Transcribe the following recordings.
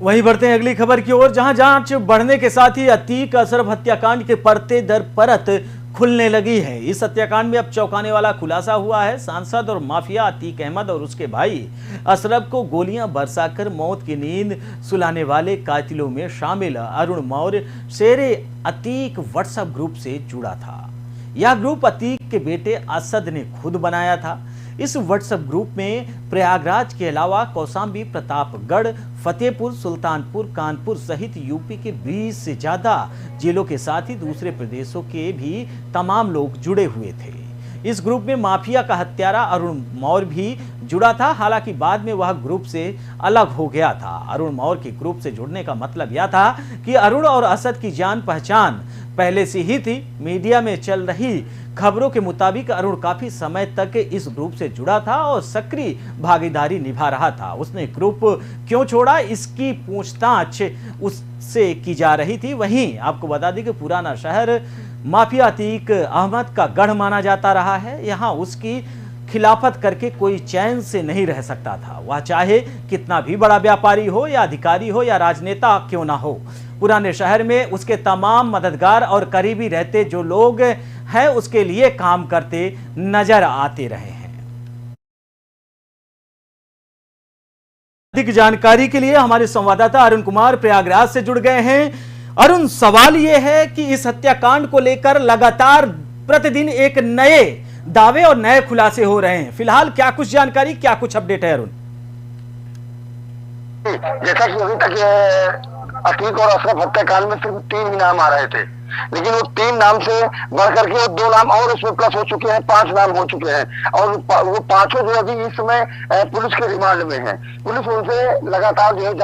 वहीं बढ़ते हैं अगली खबर की ओर, जहां जांच बढ़ने के साथ ही अतीक अशरफ हत्याकांड के परते दर परत खुलने लगी है। इस हत्याकांड में अब चौंकाने वाला खुलासा हुआ है। सांसद और माफिया अतीक अहमद और उसके भाई अशरफ को गोलियां बरसाकर मौत की नींद सुलाने वाले कातिलों में शामिल अरुण मौर्य शेरे अतीक व्हाट्सएप ग्रुप से जुड़ा था। यह ग्रुप अतीक के बेटे असद ने खुद बनाया था। इस व्हाट्सएप ग्रुप में प्रयागराज के अलावा कौशाम्बी, प्रतापगढ़, फतेहपुर, सुल्तानपुर, कानपुर सहित यूपी के 20 से ज्यादा जिलों के साथ ही दूसरे प्रदेशों के भी तमाम लोग जुड़े हुए थे। इस ग्रुप में माफिया का हत्यारा अरुण मौर्य भी जुड़ा था। हालांकि बाद में वह ग्रुप से अलग हो गया था। अरुण मौर्य के ग्रुप से जुड़ने का मतलब यह था कि अरुण और असद की जान पहचान पहले से ही थी। मीडिया में चल रही खबरों के मुताबिक अरुण काफी समय तक इस ग्रुप से जुड़ा था और सक्रिय भागीदारी निभा रहा था। उसने ग्रुप क्यों छोड़ा, इसकी पूछताछ उससे की जा रही थी। वहीं आपको बता दें कि पुराना शहर माफिया अतीक अहमद का गढ़ माना जाता रहा है। यहाँ उसकी खिलाफत करके कोई चैन से नहीं रह सकता था। वह चाहे कितना भी बड़ा व्यापारी हो या अधिकारी हो या राजनेता क्यों ना हो। पुराने शहर में उसके तमाम मददगार और करीबी रहते जो लोग हैं उसके लिए काम करते नजर आते रहे हैं। अधिक जानकारी के लिए हमारे संवाददाता अरुण कुमार प्रयागराज से जुड़ गए हैं। अरुण, सवाल यह है कि इस हत्याकांड को लेकर लगातार प्रतिदिन एक नए दावे और नए खुलासे हो रहे हैं। फिलहाल क्या कुछ जानकारी, क्या कुछ अपडेट है अरुण? जैसा कि अभी तक अतीक और अशरफ हत्याकांड में सिर्फ 3 नाम आ रहे थे, लेकिन वो 3 नाम से बढ़कर के 2 नाम और उसमें प्लस हो चुके हैं, 5 नाम हो चुके हैं। और वो 5 जो अभी इस समय पुलिस के रिमांड में हैं। पुलिस उनसे लगातार जो है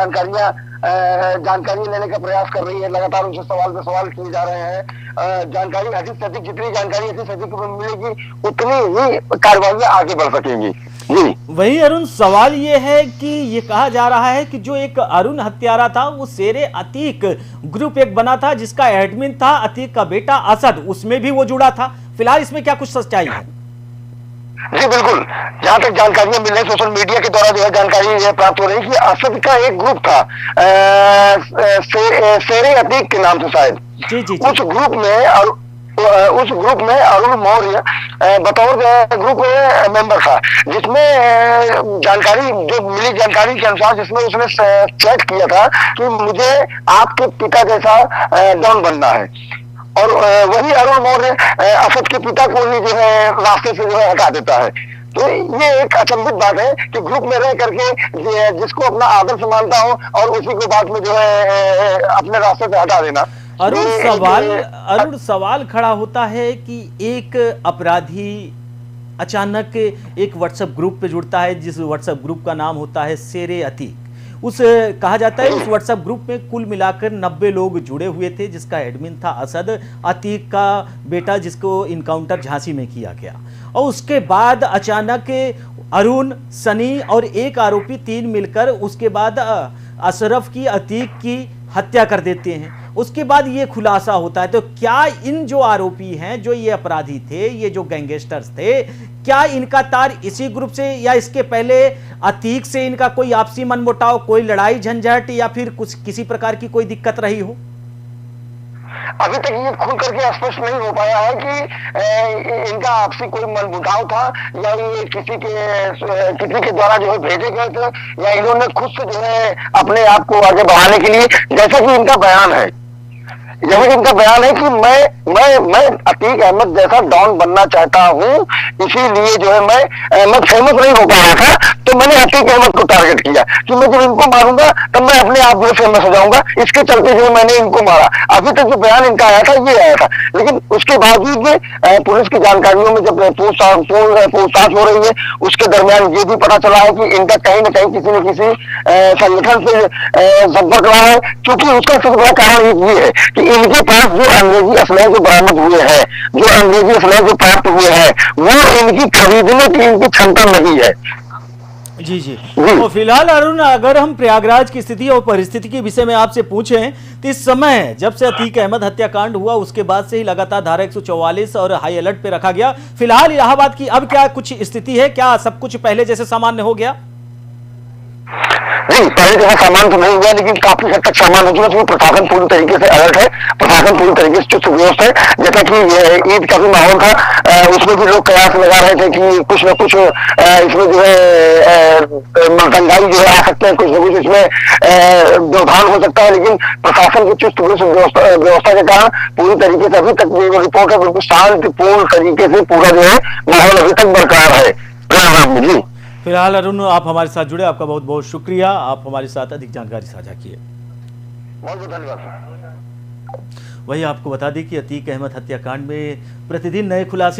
जानकारी लेने का प्रयास कर रही है। लगातार उनसे सवाल पे सवाल किए जा रहे हैं। जानकारी अधिक से अधिक, जितनी जानकारी अधिक से अधिक मिलेगी उतनी ही कार्रवाई आगे बढ़ सकेंगी। जी वही अरुण, सवाल ये है कि ये कहा जा रहा है कि जो एक अरुण हत्यारा था वो शेरे अतीक ग्रुप एक बना था जिसका एडमिन था अतीक का बेटा असद, उसमें भी वो जुड़ा था। फिलहाल इसमें क्या कुछ सच्चाई है? जी बिल्कुल, जहाँ तक जानकारियां मिल रही, सोशल मीडिया के द्वारा जो है जानकारी प्राप्त हो रही है कि असद का एक ग्रुप था शेरे अतीक के नाम से शायद। जी जी, उस ग्रुप में अरुण मौर्य बतौर ग्रुप मेंबर था, जिसमें जानकारी जो मिली जानकारी के अनुसार जिसमें उसने चैट किया था कि मुझे आपके पिता जैसा डॉन बनना है। और वही अरुण मौर्य असद के पिता को ही जो है रास्ते से जो है हटा देता है। तो ये एक अचंभित बात है कि ग्रुप में रह करके जिसको अपना आदर्श मानता हो और उसी को बाद में जो है अपने रास्ते से हटा देना। अरुण, सवाल खड़ा होता है कि एक अपराधी अचानक एक व्हाट्सएप ग्रुप पे जुड़ता है जिस व्हाट्सएप ग्रुप का नाम होता है शेरे अतीक। कहा जाता है उस व्हाट्सएप ग्रुप में कुल मिलाकर 90 लोग जुड़े हुए थे, जिसका एडमिन था असद, अतीक का बेटा जिसको इनकाउंटर झांसी में किया गया। और उसके बाद अचानक अरुण, सनी और एक आरोपी 3 मिलकर उसके बाद अशरफ की, अतीक की हत्या कर देते हैं। उसके बाद ये खुलासा होता है। तो क्या इन जो आरोपी हैं, जो ये अपराधी थे, ये जो गैंगस्टर्स थे, क्या इनका तार इसी ग्रुप से या इसके पहले अतीक से इनका कोई आपसी मनमुटाव, कोई लड़ाई झंझट या फिर कुछ किसी प्रकार की कोई दिक्कत रही हो? अभी तक ये खुल करके स्पष्ट नहीं हो पाया है कि इनका आपसी कोई मनमुटाव था या ये किसी के द्वारा जो है भेजे गए थे या इन्होंने खुद से जो है अपने आप को आगे बढ़ाने के लिए, जैसा कि इनका बयान है कि मैं अतीक अहमद जैसा डॉन बनना चाहता हूँ, इसीलिए जो है मैं फेमस नहीं हो पा रहा था, तो मैंने अतीक अहमद को टारगेट किया कि मैं जब इनको मारूंगा तब मैं अपने आप में फेमस हो जाऊंगा। इसके चलते जो मैंने इनको मारा। अभी तक जो बयान इनका आया था ये आया था, लेकिन उसके बावजूद में पुलिस की जानकारियों में जब पूछताछ हो रही है उसके दरमियान ये भी पता चला है कि इनका कहीं न कहीं किसी न किसी संगठन से संपर्क रहा है। क्योंकि उसका सबसे बड़ा कारण ये है कि इनके पास जो अंग्रेजी असलहे जो बरामद हुए हैं, जो अंग्रेजी असलहे जो प्राप्त हुए हैं, वो इनकी खरीदने की इनकी क्षमता नहीं है। जी जी। तो फिलहाल अरुण, अगर हम प्रयागराज की स्थिति और परिस्थिति के विषय में आपसे पूछें तो इस समय जब से अतीक अहमद हत्याकांड हुआ उसके बाद से ही लगातार धारा 144 और हाई अलर्ट पे रखा गया। फिलहाल इलाहाबाद की अब क्या कुछ स्थिति है? क्या सब कुछ पहले जैसे सामान्य हो गया? नहीं, पहले जैसा सामान तो नहीं हुआ, लेकिन काफी हद तक सामान हो चुका, क्योंकि प्रशासन पूरी तरीके से अलर्ट है, प्रशासन पूरी तरीके से चुस्त दुरुस्त है। जैसा कि ईद का भी माहौल था, उसमें भी लोग कयास लगा रहे थे कि कुछ न कुछ इसमें जो है दंगाई जो है आ सकते हैं, कुछ न कुछ इसमें व्यवधान हो सकता है, लेकिन प्रशासन की चुस्त दुरुस्त व्यवस्था के कारण पूरी तरीके से अभी तक जो रिपोर्ट है बिल्कुल शांतिपूर्ण तरीके से पूरा जो है माहौल अभी तक बरकरार है। जी फिलहाल अरुण, आप हमारे साथ जुड़े, आपका बहुत बहुत शुक्रिया। आप हमारे साथ अधिक जानकारी साझा किए। बहुत बहुत धन्यवाद। वही आपको बता दें कि अतीक अहमद हत्याकांड में प्रतिदिन नए खुलासे